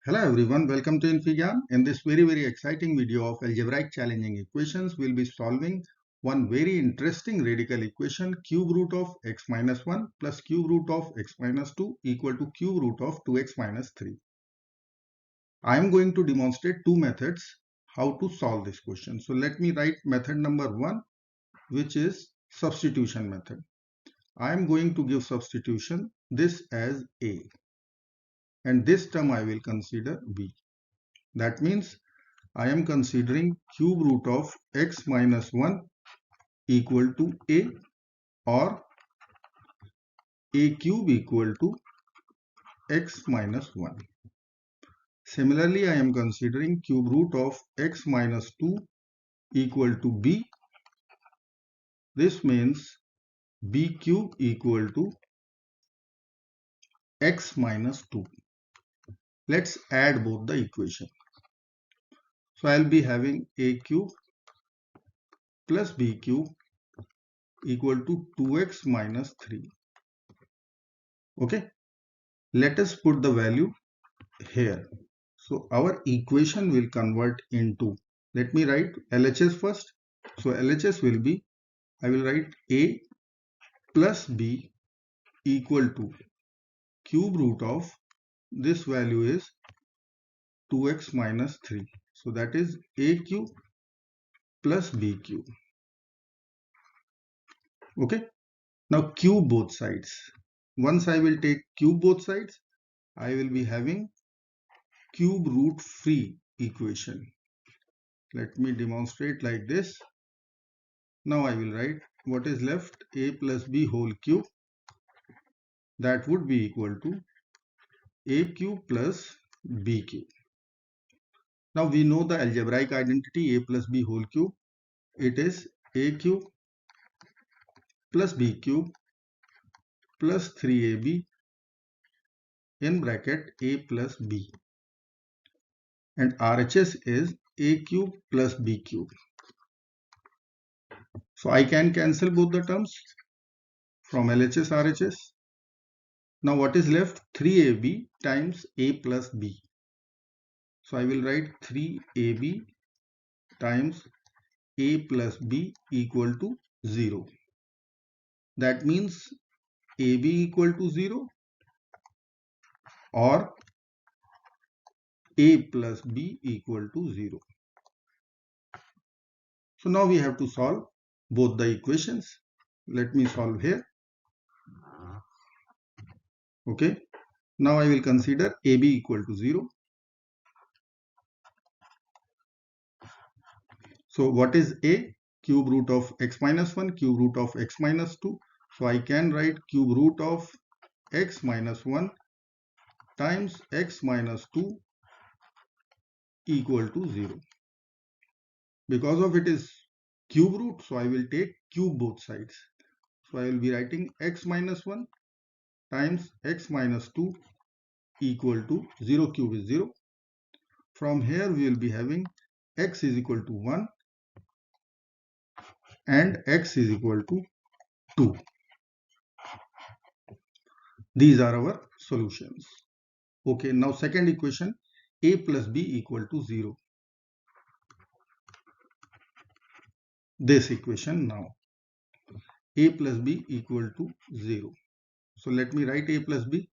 Hello everyone, welcome to Infigyan. In this very exciting video of algebraic challenging equations, we'll be solving one very interesting radical equation, cube root of x minus 1 plus cube root of x minus 2 equal to cube root of 2x minus 3. I am going to demonstrate two methods how to solve this question. So let me write method number 1, which is substitution method. I am going to give substitution this as a, and this term I will consider b. That means I am considering cube root of x minus 1 equal to a, or a cube equal to x minus 1. Similarly, I am considering cube root of x minus 2 equal to b. This means b cube equal to x minus 2. Let's add both the equation. So I'll be having a cube plus b cube equal to 2x minus 3. Okay, let us put the value here. So our equation will convert into, let me write LHS first. So LHS will be, I will write a plus b equal to cube root of, this value is 2x minus 3. So that is a cube plus b cube. Okay. Now cube both sides. Once I will take cube both sides, I will be having cube root free equation. Let me demonstrate like this. Now I will write what is left, a plus b whole cube, that would be equal to a cube plus b cube. Now we know the algebraic identity a plus b whole cube. It is a cube plus b cube plus 3ab in bracket a plus b, and RHS is a cube plus b cube. So I can cancel both the terms from LHS RHS. Now what is left? 3ab times a plus b. So I will write 3ab times a plus b equal to 0. That means ab equal to 0 or a plus b equal to 0. So now we have to solve both the equations. Let me solve here. Okay. Now I will consider ab equal to 0. So what is a? Cube root of x minus 1, cube root of x minus 2. So I can write cube root of x minus 1 times x minus 2 equal to 0. Because of it is cube root, so I will take cube both sides. So I will be writing x minus 1 times x minus 2 equal to 0 cube is 0. From here we will be having x is equal to 1 and x is equal to 2. These are our solutions. Okay, now second equation, a plus b equal to 0. This equation now, a plus b equal to 0. So let me write a plus b.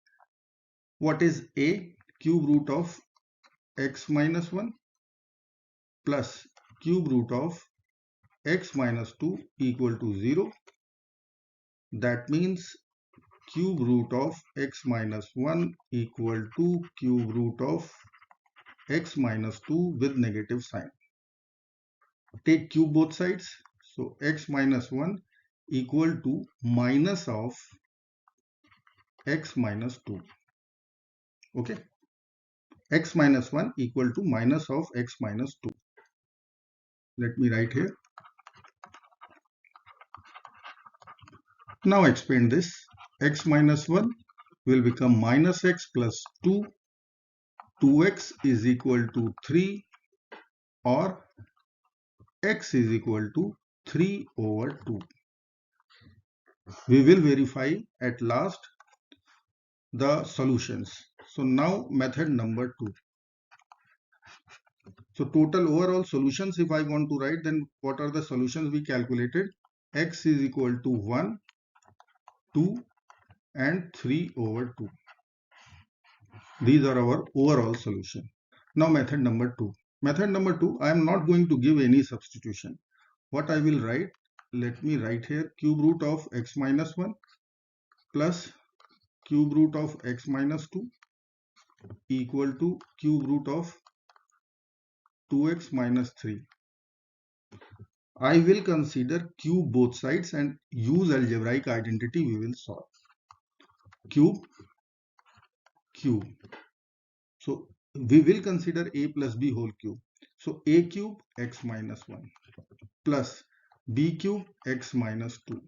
What is a? Cube root of x minus 1 plus cube root of x minus 2 equal to 0. That means cube root of x minus 1 equal to cube root of x minus 2 with negative sign. Take cube both sides. So x minus 1 equal to minus of x minus 2. Okay. X minus 1 equal to minus of x minus 2. Let me write here. Now expand this. X minus 1 will become minus x plus 2. 2x is equal to 3, or x is equal to 3 over 2. We will verify at last the solutions. So now method number 2. So total overall solutions, if I want to write, then what are the solutions we calculated? X is equal to 1, 2 and 3 over 2. These are our overall solution. Now method number 2. Method number 2, I am not going to give any substitution. What I will write, let me write here cube root of x minus 1 plus cube root of x minus 2 equal to cube root of 2x minus 3. I will consider cube both sides and use algebraic identity we will solve. Cube, cube. So we will consider a plus b whole cube. So a cube x minus 1 plus b cube x minus 2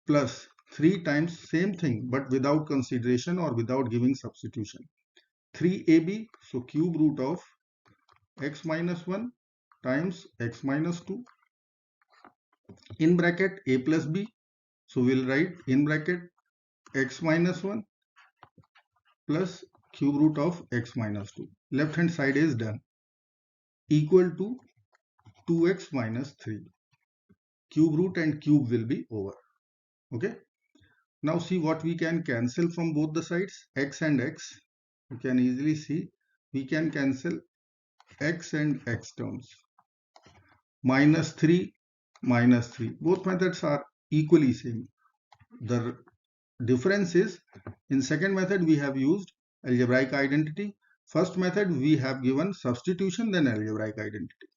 plus 3 times same thing but without consideration or without giving substitution. 3ab, so cube root of x minus 1 times x minus 2 in bracket a plus b. So we'll write in bracket x minus 1 plus cube root of x minus 2. Left hand side is done. Equal to 2x minus 3. Cube root and cube will be over. Okay. Now see what we can cancel from both the sides. X and x. You can easily see we can cancel x and x terms. Minus 3, minus 3. Both methods are equally same. The difference is in second method we have used algebraic identity. First method we have given substitution then algebraic identity.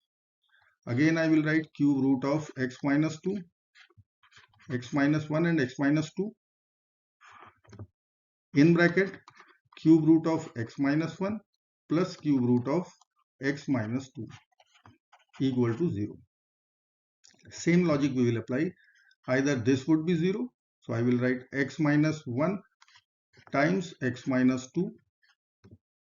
Again I will write cube root of x minus 2, x minus 1 and x minus 2 in bracket cube root of x minus 1 plus cube root of x minus 2 equal to 0. Same logic we will apply. Either this would be 0. So I will write x minus 1 times x minus 2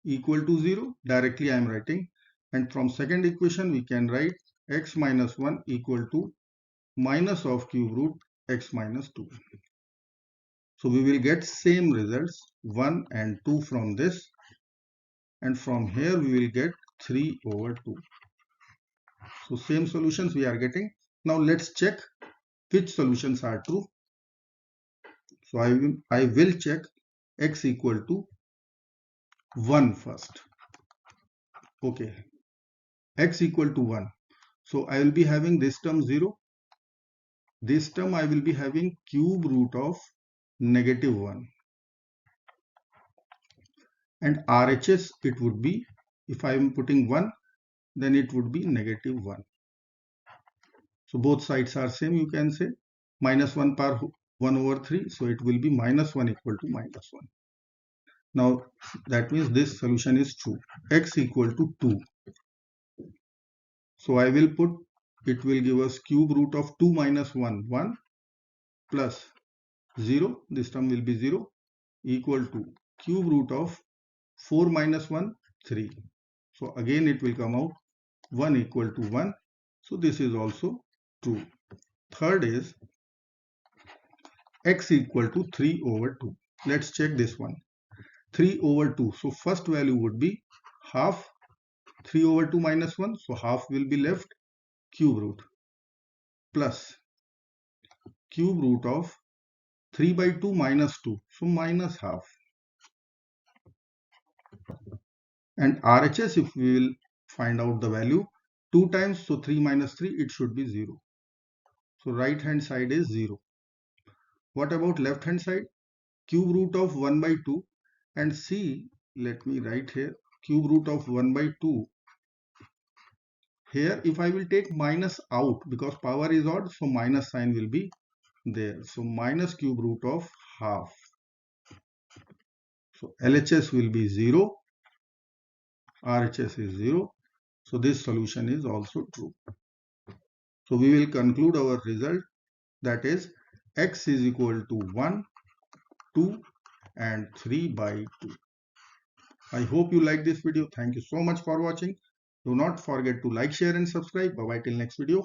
equal to 0. Directly I am writing. And from second equation we can write x minus 1 equal to minus of cube root x minus 2. So we will get same results 1 and 2 from this. And from here we will get 3 over 2. So same solutions we are getting. Now let's check which solutions are true. So I will check x equal to 1 first. Okay. X equal to 1. So I will be having this term 0. This term I will be having cube root of negative 1. And RHS it would be, if I am putting 1, then it would be negative 1. So both sides are same, you can say. Minus 1 power 1 over 3. So it will be minus 1 equal to minus 1. Now that means this solution is true. X equal to 2. So I will put, it will give us cube root of 2 minus 1, 1 plus 0. This term will be 0 equal to cube root of 4 minus 1, 3. So again it will come out 1 equal to 1. So this is also true. Third is x equal to 3 over 2. Let's check this one. 3 over 2. So first value would be half. 3 over 2 minus 1. So half will be left. Cube root plus cube root of 3 by 2 minus 2. So minus half. And RHS, if we will find out the value, 2 times, so 3 minus 3, it should be 0. So right hand side is 0. What about left hand side? Cube root of 1 by 2. And see, let me write here, cube root of 1 by 2. Here, if I will take minus out, because power is odd, so minus sign will be there. So minus cube root of half. So LHS will be 0. RHS is 0. So this solution is also true. So we will conclude our result, that is x is equal to 1, 2 and 3 by 2. I hope you like this video. Thank you so much for watching. Do not forget to like, share and subscribe. Bye bye till next video.